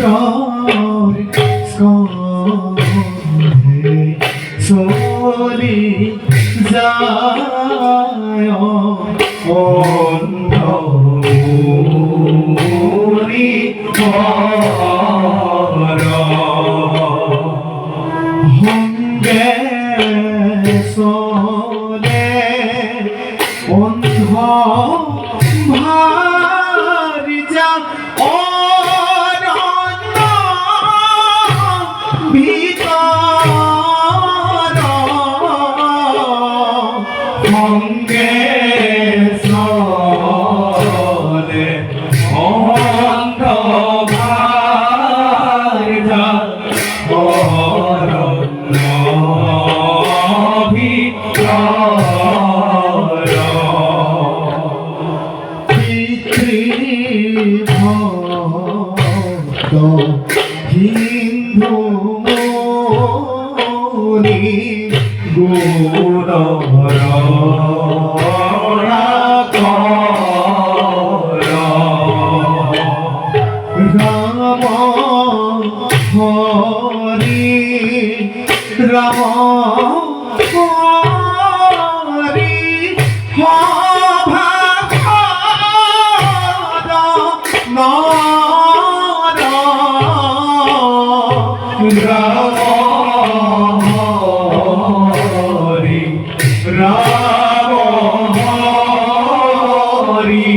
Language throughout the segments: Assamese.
স্কন্ধে চলি যায় অন্ধমুনি হঙ্গে চলে অন্ধ ভারি যা অরণ্য ভিতর সঙ্গে চলে অন্ধ ভারি যা অরণ্য ভিতর ভক্ত হিন্দু মনি গুণরা রাম হরি রাম হরি রাম হরি রাম হরি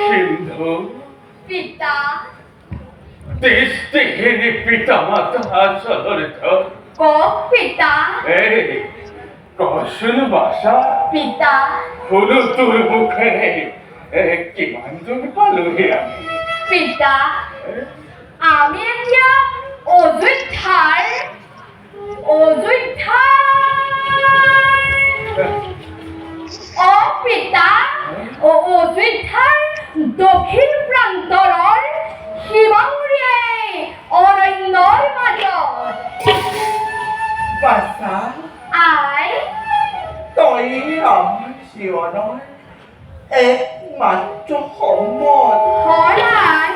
সিন্ধু পিতা দৃষ্টিহীনী পিতা মাতা সদর্থ পিতা এই কশুন বাসা পিতা হলো তোর মুখে কিমান দূর পালোহি আমি পিতা আমি এতিয়া অযোধ্যাৰ পিতা অযোধ্যাৰ দক্ষিণ প্ৰান্তৰৰ সীমামূৰীয়াই অৰণ্যৰ মাজত বাছা আই তই আমাৰ জীৱনৰ একমাত্ৰ সম্বল হয় আই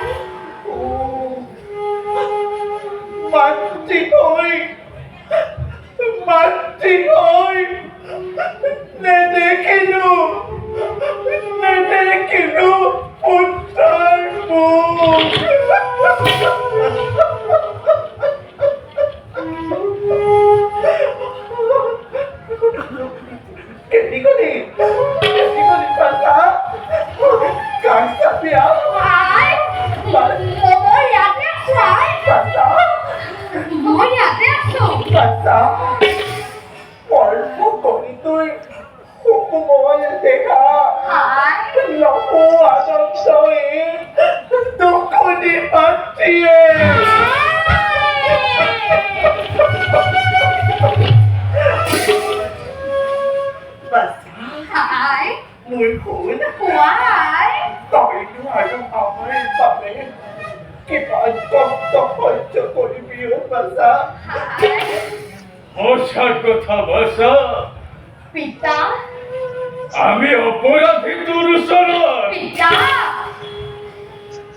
মাতৃ হৈ নেদেখিলো পুত্ৰৰ মুখ কেনেকৈ বাছা কাঞ্চাপিয়া আই মই ইয়াতে খুৱাই বাছা মই ইয়াতে আছো বাছা কণিটোৰ সুকুমল দেখা আই লঘু আনন্দই দুখনি মাতৃয়ে আই মোৰ শুন খুৱাই তইনো আৰু আমাৰ বাবে কিমান কষ্ট সহ্য কৰিবি বাছা মশার কথা বাসা পিতা আমি অপরাধী তোর সরল পিতা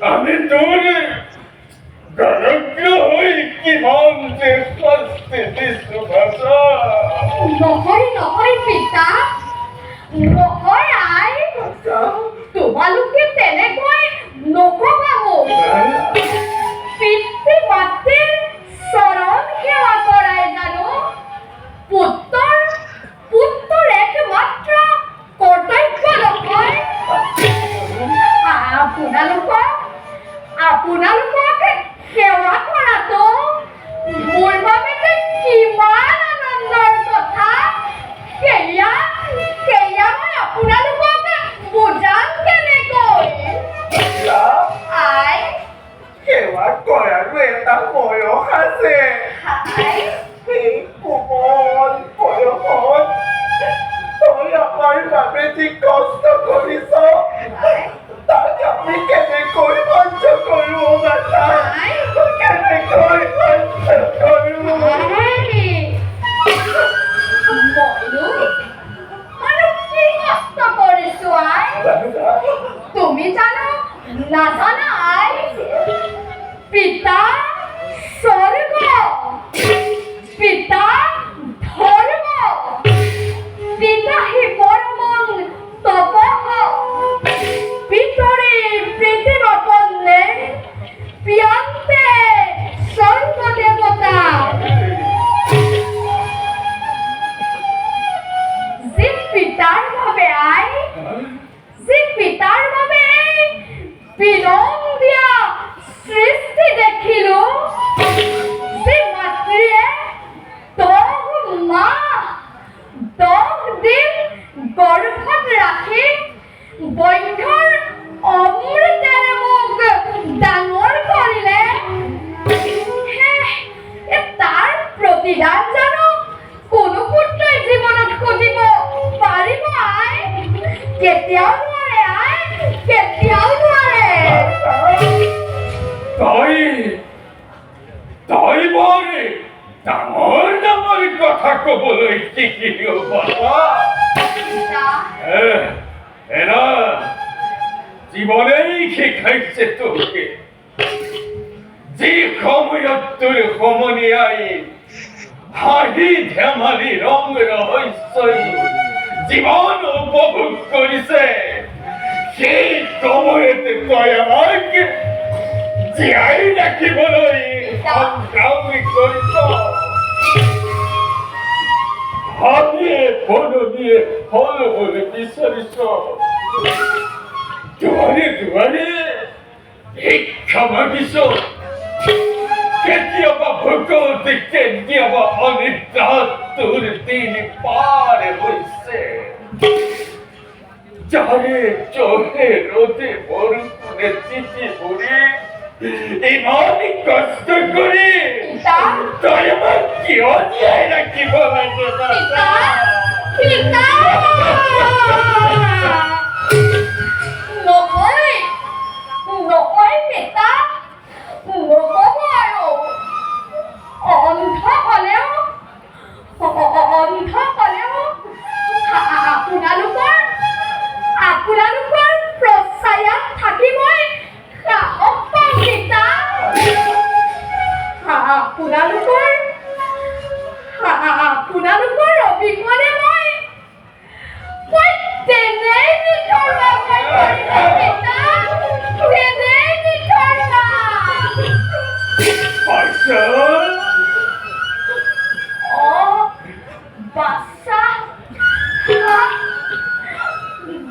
আমি তোর গরজ্ঞ হই কিমান যে শাস্তি দিছো বাসা নহয় পিতা নহয় আই বাছা তোমালোকে তেনেকৈ নকবা মোক নাজানাই পিতা স্বর্গ পিতা ধর্ম পিতা হি পরমং তপঃ পিতরে পৃথিবীপন্নে পিয়ান্তে স্বর্গদেবতা যে পিতার ভাবে আয় যে পিতার ভাবে বিলং দিয়া সৃষ্টি দেখিল যে মাতৃয়ে দহ মাহ 10 দিন গর্ভত রাখি বৈঠৰ অমৃতেৰে মোক ডাঙৰ কৰিলে তাৰ প্ৰতিদান জানো কোনো পুত্ৰই জীৱনত খুজিব পাৰিব আই কেতিয়াও নোৱাৰে আই কেতিয়াও নোৱাৰে তাই বৰে ডাঙৰ ডাঙৰ কথা ক'বলৈ শিকিলেও বাবা এরা জীবনেই শিখাইছে তোকে যে সময়ত তোর সমনীয়াই হাঁহি ধেমালি রং রহস্যই জীবন উপভোগ কৰিছে সেই সময়তে তই আমাক জীয়াই ৰাখিবলৈ সংগ্ৰাম কৰিছ হাতে বননিয়ে ফল বলে বিচাৰিছ দুৱাৰে দুৱাৰে শিক্ষা মাগিছ কেতিয়াবা ভোকত কেতিয়াবা অনিদ্ৰাত তোৰ দিন পাৰ হৈছে যাৰে চহে ৰ'দে বৰষুণে তিতি পৰি ইমান কষ্ট কৰি তই আমাক কিয় জীয়াই ৰাখিব লাগে পিতা নহয় নহয় পিতা নক'ব আৰু অন্ধ হ'লেও আপোনালোকৰ প্ৰচায়াত থাকি মই সাহস পাওঁ পিতা আপোনালোকৰ অবিহনে মই তেনেই নিথৰবা পিতা তেনেই নিথৰবা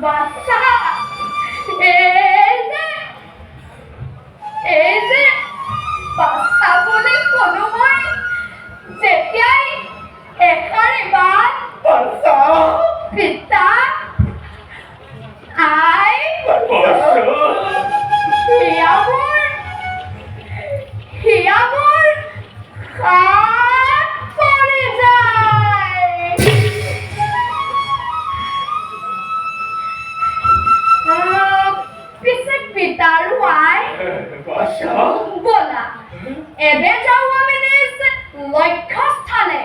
বাচ্চা এই যে বাচ্চা বলে কোনো মই যেতিয়াই এষাৰি বাট পিতা আই হিয়া মোৰ হাত পৰি যায় পিছে পিতাৰো আই ব'লা এবে যাওঁ আমি নিজ লক্ষ্য স্থানে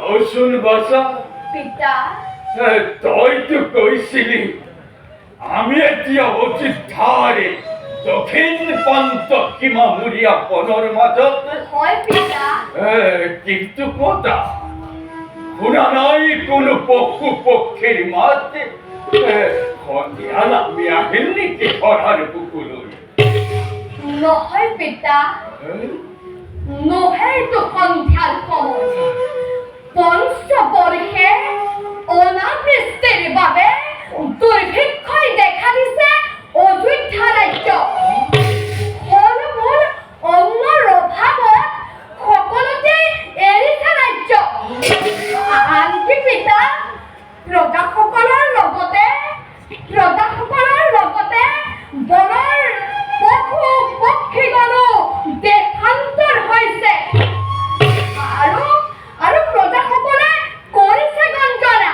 ৰচোন বাচা পিতা তইতো কৈছিলি আমি এতিয়া অযোধ্যাৰে দক্ষিণ প্ৰান্ত সীমামূৰীয়া বনৰ মাজত হয় পিতা কিন্তু কথা শুনা নাই কোনো পশু পক্ষীৰ মাত সন্ধিয়া নামি আহিল নেকি ধৰাৰ বুকুলৈ নহয় পিতা নহয়তো সন্ধিয়াৰ সময় পঞ্চবৰ্ষে অনাবৃষ্টিৰ বাবে দুৰ্ভিক্ষই দেখা দিছে অযোধ্যা ৰাজ্য ফলমূল অন্নৰ অভাৱত সকলোতে এৰিছে ৰাজ্য আনকি পিতা প্ৰজাসকলৰ লগতে বনৰ পশু পক্ষীগণো দেশান্তৰ হৈছে আৰু প্ৰজাসকলে কৰিছে গঞ্জনা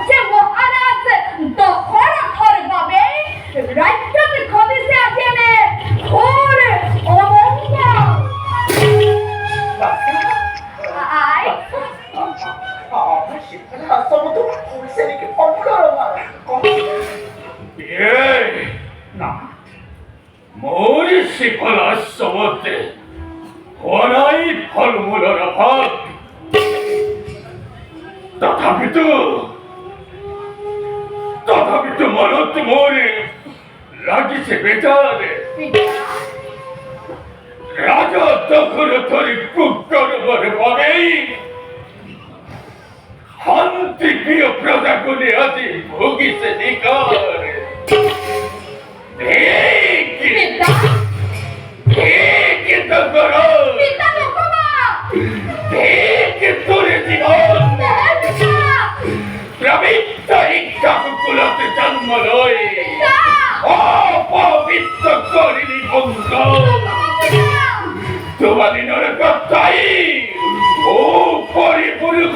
যে মহাৰাজ দশৰথৰ বাবে ৰাজ্যত ঘটিছে আজি এনে ঘোৰ অমংগল বেশি ফলার সমতে হওয়াই ফলমূলের অভাব তথাপি তো মনত মোরে লাগিছে বেজারে রাজা তখন ধরে কুকুর মরে পাবেই শান্তি প্রিয় প্রজাগুলি আজি ভুগিছে নিকার পিতা পিতা নকবা তোরে জীবন পিতা প্রবৃত্ত ইচ্ছা কুকুলতে জন্ম লয় পিতা অপবিত্র করিনি বন্ধ তোমারি নরকতাই ও পরিপূর্ণ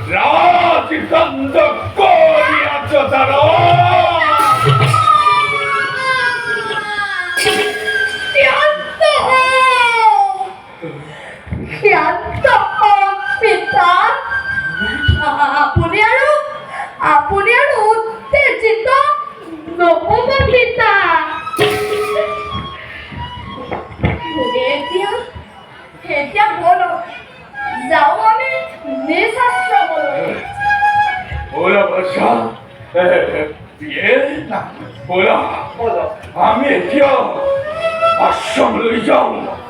রাজগন্ধ করিয়াছ তারা পিতা আপুনি আৰু উত্তেজিত নহব পিতা এতিয়া বলো যাওঁ আমি নিজ আশ্ৰমলৈ बोला बसा ये बोला বলো আমি এতিয়া আশ্ৰম লৈ যাওঁ